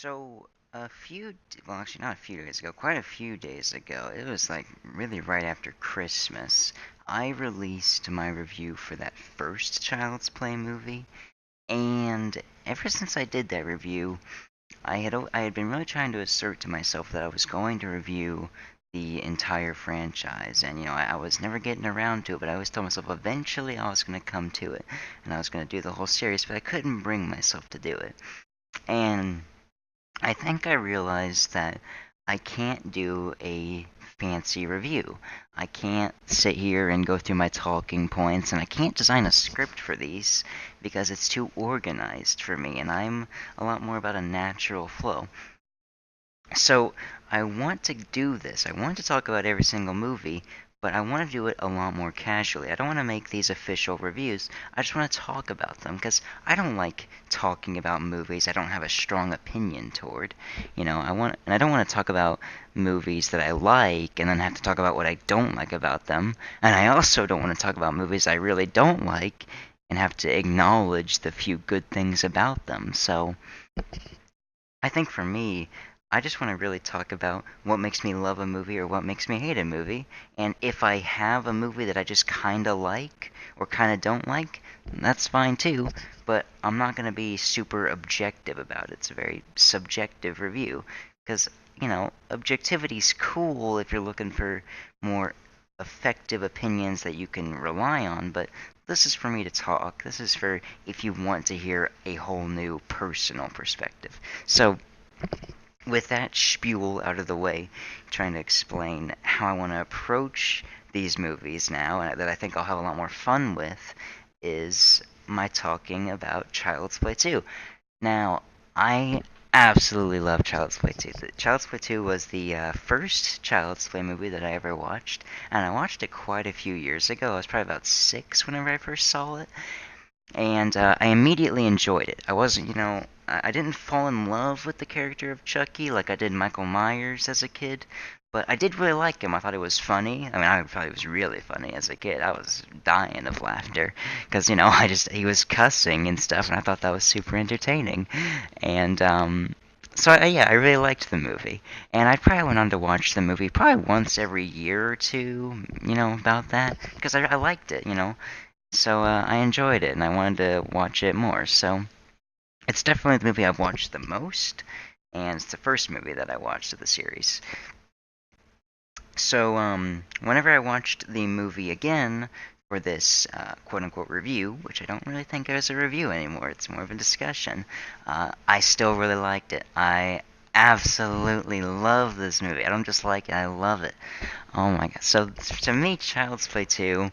Well, actually, not a few days ago, quite a few days ago, it was like really right after Christmas, I released my review for that first Child's Play movie. And ever since I did that review, I had been really trying to assert to myself that I was going to review the entire franchise. And, I was never getting around to it, but I always told myself eventually I was going to come to it. And I was going to do the whole series, but I couldn't bring myself to do it. And I think I realized that I can't do a fancy review. I can't sit here and go through my talking points, and I can't design a script for these because it's too organized for me, and I'm a lot more about a natural flow. So I want to do this. I want to talk about every single movie, but I want to do it a lot more casually. I don't want to make these official reviews. I just want to talk about them because I don't like talking about movies I don't have a strong opinion toward. And I don't want to talk about movies that I like and then have to talk about what I don't like about them. And I also don't want to talk about movies I really don't like and have to acknowledge the few good things about them. So I think for me, I just want to really talk about what makes me love a movie or what makes me hate a movie. And if I have a movie that I just kind of like or kind of don't like, that's fine too. But I'm not going to be super objective about it. It's a very subjective review. Because, objectivity's cool if you're looking for more effective opinions that you can rely on. But this is for me to talk. This is for if you want to hear a whole new personal perspective. So, with that spiel out of the way, trying to explain how I want to approach these movies now, and that I think I'll have a lot more fun with, is my talking about Child's Play 2. Now, I absolutely love Child's Play 2. Child's Play 2 was the first Child's Play movie that I ever watched, and I watched it quite a few years ago. I was probably about 6 whenever I first saw it, and I immediately enjoyed it. I wasn't, I didn't fall in love with the character of Chucky like I did Michael Myers as a kid, but I did really like him. I thought it was funny. I mean, I thought it was really funny as a kid. I was dying of laughter because he was cussing and stuff, and I thought that was super entertaining. And yeah, I really liked the movie, and I probably went on to watch the movie probably once every year or two, about that because I liked it, so I enjoyed it, and I wanted to watch it more. So it's definitely the movie I've watched the most, and it's the first movie that I watched of the series. So whenever I watched the movie again for this quote-unquote review, which I don't really think is a review anymore, it's more of a discussion, I still really liked it. I absolutely love this movie. I don't just like it, I love it. Oh my god. So to me, Child's Play 2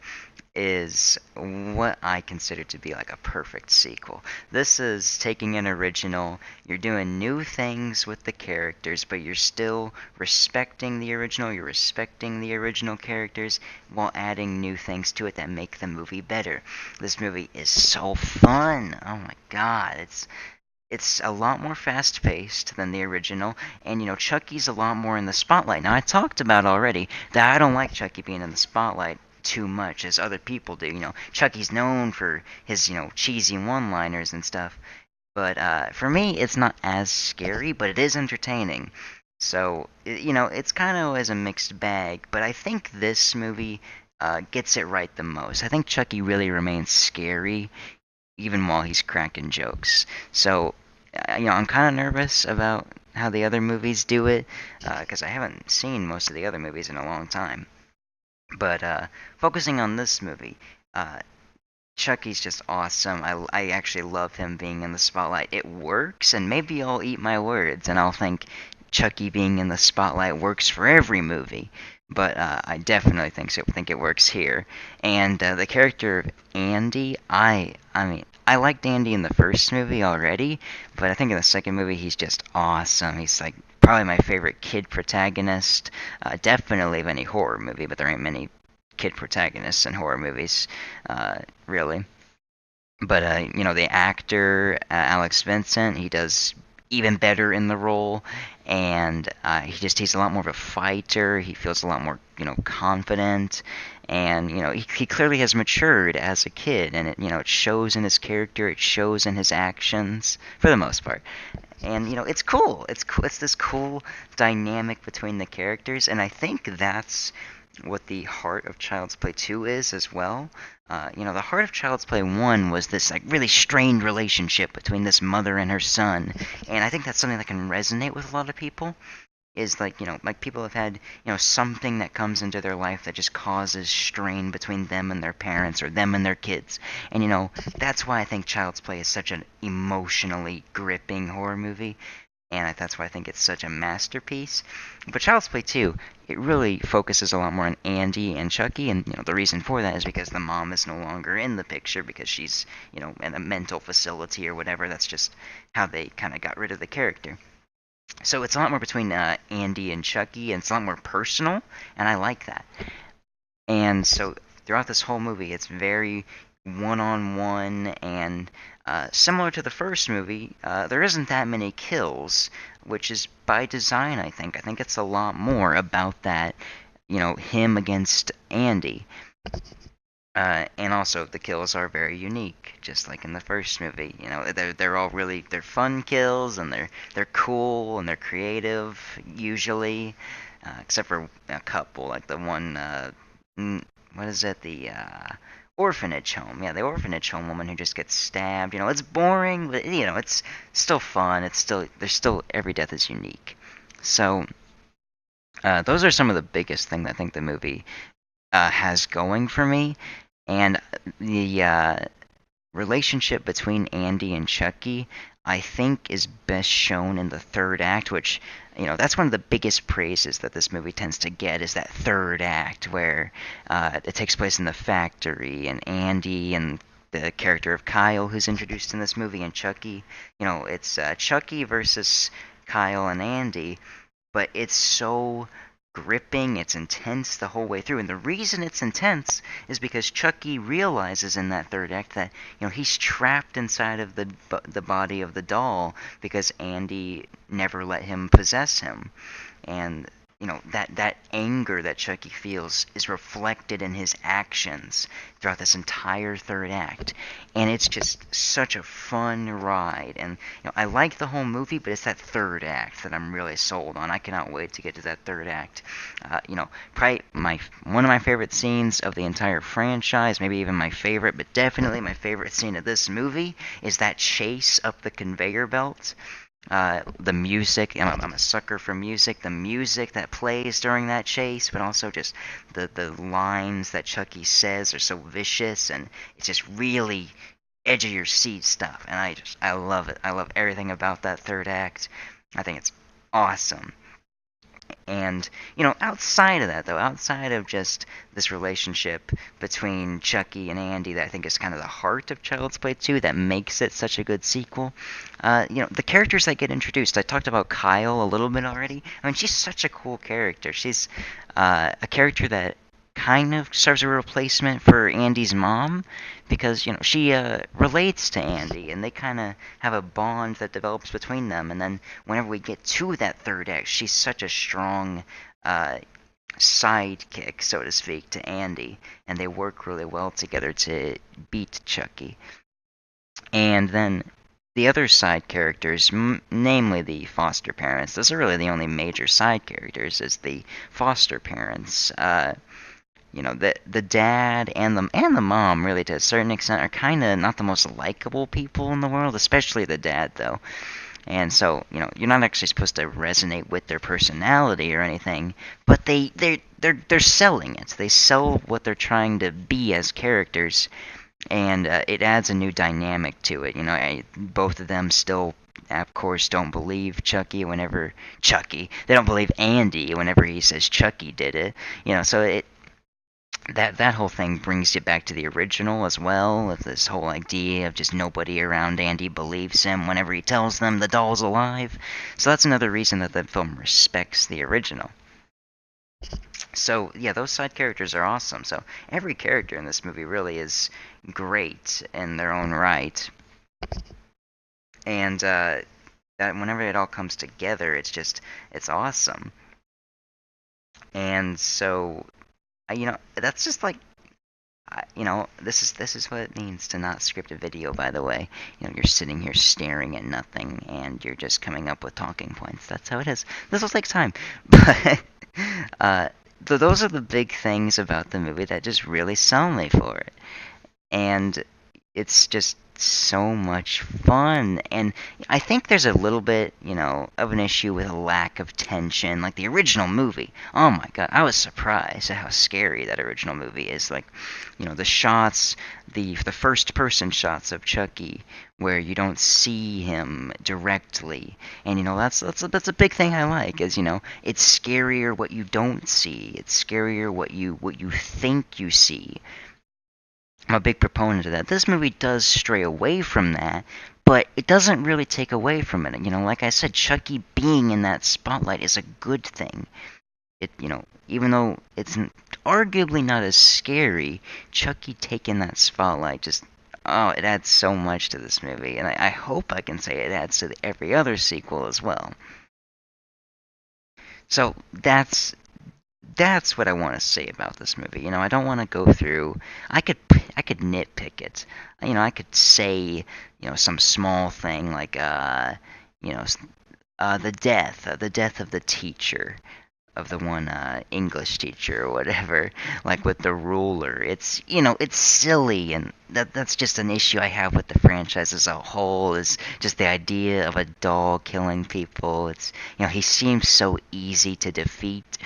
is what I consider to be like a perfect sequel. This is taking an original, you're doing new things with the characters, but you're still respecting the original, you're respecting the original characters while adding new things to it that make the movie better. This movie is so fun. Oh my god, it's a lot more fast-paced than the original, and Chucky's a lot more in the spotlight. Now I talked about already that I don't like Chucky being in the spotlight too much as other people do. Chucky's known for his cheesy one-liners and stuff, but for me it's not as scary, but it is entertaining. So it's kind of always a mixed bag, but I think this movie gets it right the most. I think Chucky really remains scary even while he's cracking jokes. So, I'm kind of nervous about how the other movies do it, because I haven't seen most of the other movies in a long time. But focusing on this movie, Chucky's just awesome. I actually love him being in the spotlight. It works, and maybe I'll eat my words and I'll think Chucky being in the spotlight works for every movie. But I definitely think it works here. And the character of Andy, I mean, I liked Andy in the first movie already, but I think in the second movie he's just awesome. He's like probably my favorite kid protagonist, definitely of any horror movie, but there ain't many kid protagonists in horror movies, really. But the actor Alex Vincent, he does even better in the role, and he's a lot more of a fighter. He feels a lot more confident, and he clearly has matured as a kid, and it shows in his character, it shows in his actions for the most part. And it's cool. It's cool. It's this cool dynamic between the characters, and I think that's what the heart of Child's Play 2 is as well. The heart of Child's Play 1 was this like really strained relationship between this mother and her son, and I think that's something that can resonate with a lot of people. Is like like people have had something that comes into their life that just causes strain between them and their parents or them and their kids, and that's why I think Child's Play is such an emotionally gripping horror movie, and that's why I think it's such a masterpiece. But Child's Play 2, it really focuses a lot more on Andy and Chucky, and the reason for that is because the mom is no longer in the picture because she's in a mental facility or whatever. That's just how they kind of got rid of the character. So it's a lot more between Andy and Chucky, and it's a lot more personal, and I like that. And so throughout this whole movie, it's very one-on-one, and similar to the first movie, there isn't that many kills, which is by design, I think. I think it's a lot more about that, him against Andy. And also, the kills are very unique, just like in the first movie. They're all they're fun kills, and they're cool and they're creative usually, except for a couple, like the one, what is it, the orphanage home. Yeah, the orphanage home woman who just gets stabbed. It's boring, but it's still fun. There's still every death is unique. So those are some of the biggest thing that I think the movie has going for me. And the relationship between Andy and Chucky, I think, is best shown in the third act, which, that's one of the biggest praises that this movie tends to get, is that third act where it takes place in the factory, and Andy and the character of Kyle, who's introduced in this movie, and Chucky. It's Chucky versus Kyle and Andy, but it's so gripping, it's intense the whole way through. And the reason it's intense is because Chucky realizes in that third act that he's trapped inside of the body of the doll because Andy never let him possess him. And that anger that Chucky feels is reflected in his actions throughout this entire third act, and it's just such a fun ride. And I like the whole movie, but it's that third act that I'm really sold on. I cannot wait to get to that third act. Probably one of my favorite scenes of the entire franchise, maybe even my favorite, but definitely my favorite scene of this movie is that chase up the conveyor belt. The music, I'm a sucker for music. The music that plays during that chase, but also just the lines that Chucky says are so vicious, and it's just really edge of your seat stuff. And I love it. I love everything about that third act. I think it's awesome. And, outside of that, though, outside of just this relationship between Chucky and Andy that I think is kind of the heart of Child's Play 2 that makes it such a good sequel, the characters that get introduced, I talked about Kyle a little bit already. I mean, she's such a cool character. She's a character that kind of serves a replacement for Andy's mom because she relates to Andy, and they kind of have a bond that develops between them. And then whenever we get to that third act, she's such a strong sidekick, so to speak, to Andy, and they work really well together to beat Chucky. And then the other side characters, namely the foster parents, those are really the only major side characters, is the foster parents. The dad and the mom, really, to a certain extent, are kind of not the most likable people in the world, especially the dad, though. And so, you're not actually supposed to resonate with their personality or anything, but they're selling it. They sell what they're trying to be as characters, and it adds a new dynamic to it. Both of them still, of course, don't believe they don't believe Andy whenever he says Chucky did it. So that whole thing brings you back to the original as well, with this whole idea of just nobody around Andy believes him whenever he tells them the doll's alive. So that's another reason that the film respects the original. So yeah, those side characters are awesome. So every character in this movie really is great in their own right, and that whenever it all comes together, it's awesome. And so that's just like This is what it means to not script a video. By the way, you're sitting here staring at nothing, and you're just coming up with talking points. That's how it is. This will take time, but uh, those are the big things about the movie that just really sell me for it, and it's just so much fun. And I think there's a little bit, of an issue with a lack of tension, like the original movie. Oh my god, I was surprised at how scary that original movie is. Like, the shots, the first person shots of Chucky, where you don't see him directly, and that's a big thing I like. Is it's scarier what you don't see. It's scarier what you think you see. I'm a big proponent of that. This movie does stray away from that, but it doesn't really take away from it. Like I said, Chucky being in that spotlight is a good thing. Even though it's arguably not as scary, Chucky taking that spotlight just, oh, it adds so much to this movie, and I hope I can say it adds to every other sequel as well. So that's what I want to say about this movie. I don't want to go through. I could nitpick it. I could say some small thing like you know the death of the teacher, of the one English teacher or whatever, like with the ruler. It's silly, and that's just an issue I have with the franchise as a whole. Is just the idea of a doll killing people. He seems so easy to defeat.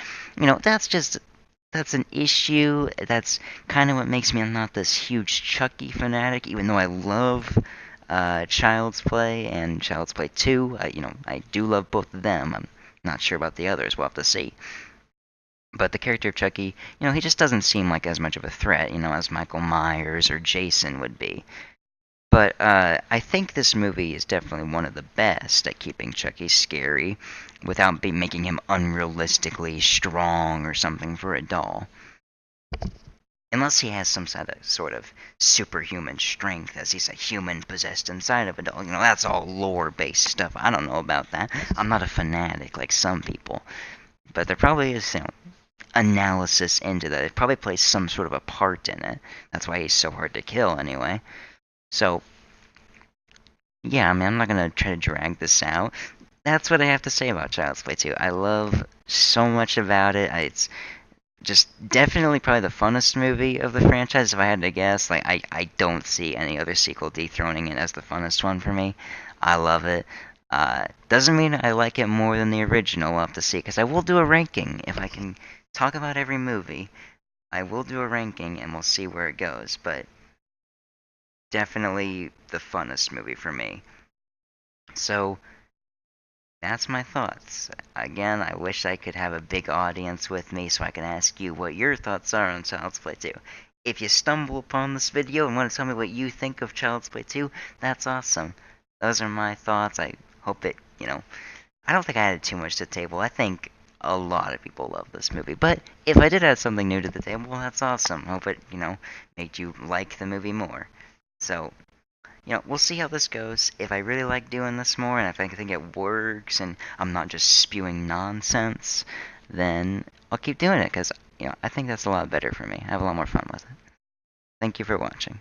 That's an issue. That's kind of what makes me not this huge Chucky fanatic, even though I love Child's Play and Child's Play 2. I do love both of them. I'm not sure about the others. We'll have to see. But the character of Chucky, he just doesn't seem like as much of a threat, as Michael Myers or Jason would be. But I think this movie is definitely one of the best at keeping Chucky scary without making him unrealistically strong or something for a doll. Unless he has some sort of superhuman strength, as he's a human possessed inside of a doll. That's all lore-based stuff. I don't know about that. I'm not a fanatic like some people. But there probably is, analysis into that. It probably plays some sort of a part in it. That's why he's so hard to kill, anyway. So, yeah, I'm not gonna try to drag this out. That's what I have to say about Child's Play 2. I love so much about it. It's just definitely probably the funnest movie of the franchise, if I had to guess. Like, I don't see any other sequel dethroning it as the funnest one for me. I love it. Doesn't mean I like it more than the original. We'll have to see, because I will do a ranking. If I can talk about every movie, I will do a ranking, and we'll see where it goes. But definitely the funnest movie for me. So, that's my thoughts. Again, I wish I could have a big audience with me so I can ask you what your thoughts are on Child's Play 2. If you stumble upon this video and want to tell me what you think of Child's Play 2, that's awesome. Those are my thoughts. I hope it, I don't think I added too much to the table. I think a lot of people love this movie. But if I did add something new to the table, well, that's awesome. Hope it, made you like the movie more. So, we'll see how this goes. If I really like doing this more, and if I think it works, and I'm not just spewing nonsense, then I'll keep doing it, because, I think that's a lot better for me. I have a lot more fun with it. Thank you for watching.